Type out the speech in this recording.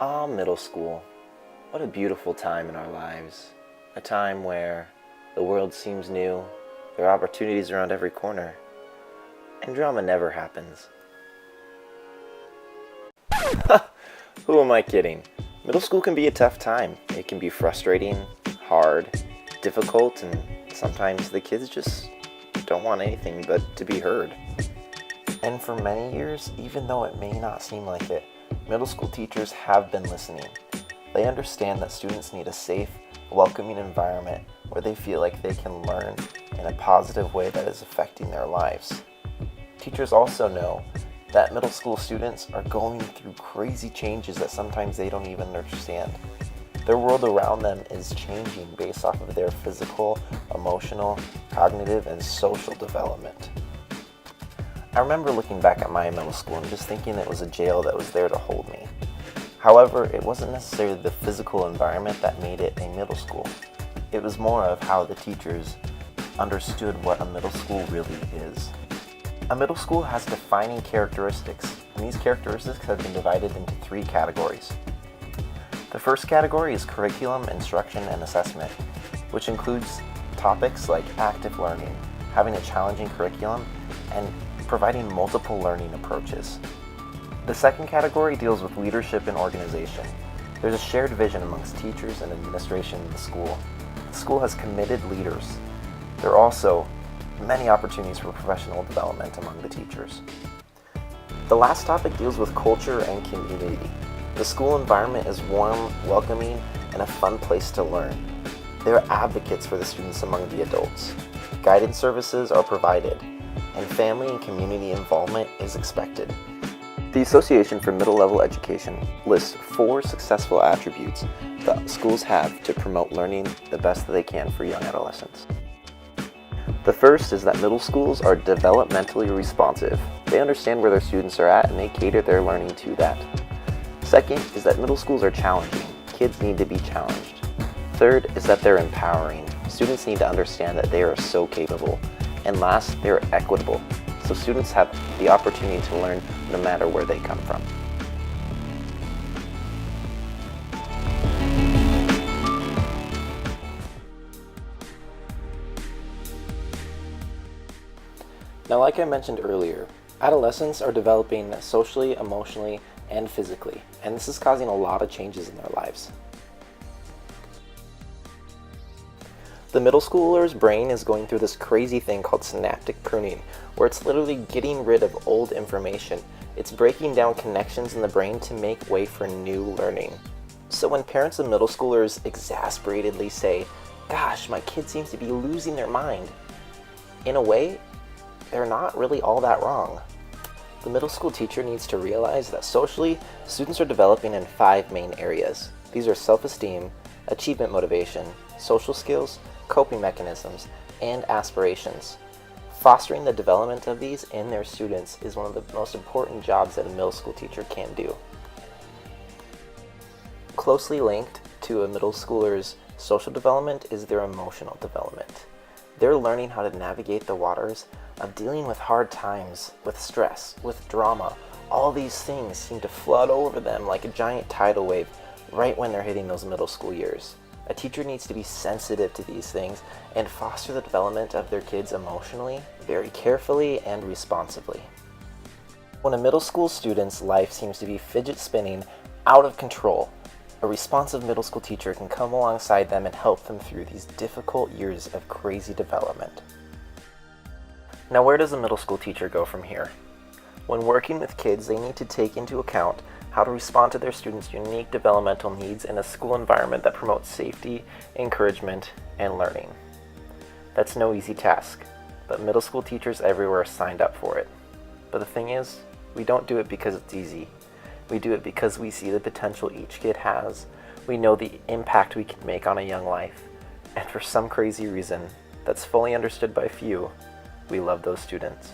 Ah, middle school. What a beautiful time in our lives. A time where the world seems new, there are opportunities around every corner, and drama never happens. Who am I kidding? Middle school can be a tough time. It can be frustrating, hard, difficult, and sometimes the kids just don't want anything but to be heard. And for many years, even though it may not seem like it, middle school teachers have been listening. They understand that students need a safe, welcoming environment where they feel like they can learn in a positive way that is affecting their lives. Teachers also know that middle school students are going through crazy changes that sometimes they don't even understand. Their world around them is changing based off of their physical, emotional, cognitive, and social development. I remember looking back at my middle school and just thinking it was a jail that was there to hold me. However, it wasn't necessarily the physical environment that made it a middle school. It was more of how the teachers understood what a middle school really is. A middle school has defining characteristics, and these characteristics have been divided into 3 categories. The first category is curriculum, instruction, and assessment, which includes topics like active learning, having a challenging curriculum, and providing multiple learning approaches. The second category deals with leadership and organization. There's a shared vision amongst teachers and administration in the school. The school has committed leaders. There are also many opportunities for professional development among the teachers. The last topic deals with culture and community. The school environment is warm, welcoming, and a fun place to learn. There are advocates for the students among the adults. Guidance services are provided, and family and community involvement is expected. The Association for Middle Level Education lists 4 successful attributes that schools have to promote learning the best that they can for young adolescents. The first is that middle schools are developmentally responsive. They understand where their students are at and they cater their learning to that. Second is that middle schools are challenging. Kids need to be challenged. Third is that they're empowering. Students need to understand that they are so capable. And last, they're equitable. So students have the opportunity to learn no matter where they come from. Now, like I mentioned earlier, adolescents are developing socially, emotionally, and physically, and this is causing a lot of changes in their lives. The middle schooler's brain is going through this crazy thing called synaptic pruning, where it's literally getting rid of old information. It's breaking down connections in the brain to make way for new learning. So when parents of middle schoolers exasperatedly say, "Gosh, my kid seems to be losing their mind," in a way, they're not really all that wrong. The middle school teacher needs to realize that socially, students are developing in 5 main areas. These are self-esteem, achievement motivation, social skills, coping mechanisms, and aspirations. Fostering the development of these in their students is one of the most important jobs that a middle school teacher can do. Closely linked to a middle schooler's social development is their emotional development. They're learning how to navigate the waters of dealing with hard times, with stress, with drama. All these things seem to flood over them like a giant tidal wave right when they're hitting those middle school years. A teacher needs to be sensitive to these things and foster the development of their kids emotionally, very carefully and responsibly. When a middle school student's life seems to be fidget spinning out of control, a responsive middle school teacher can come alongside them and help them through these difficult years of crazy development. Now, where does a middle school teacher go from here? When working with kids, they need to take into account how to respond to their students' unique developmental needs in a school environment that promotes safety, encouragement, and learning. That's no easy task, but middle school teachers everywhere signed up for it. But the thing is, we don't do it because it's easy. We do it because we see the potential each kid has. We know the impact we can make on a young life. And for some crazy reason that's fully understood by few, we love those students.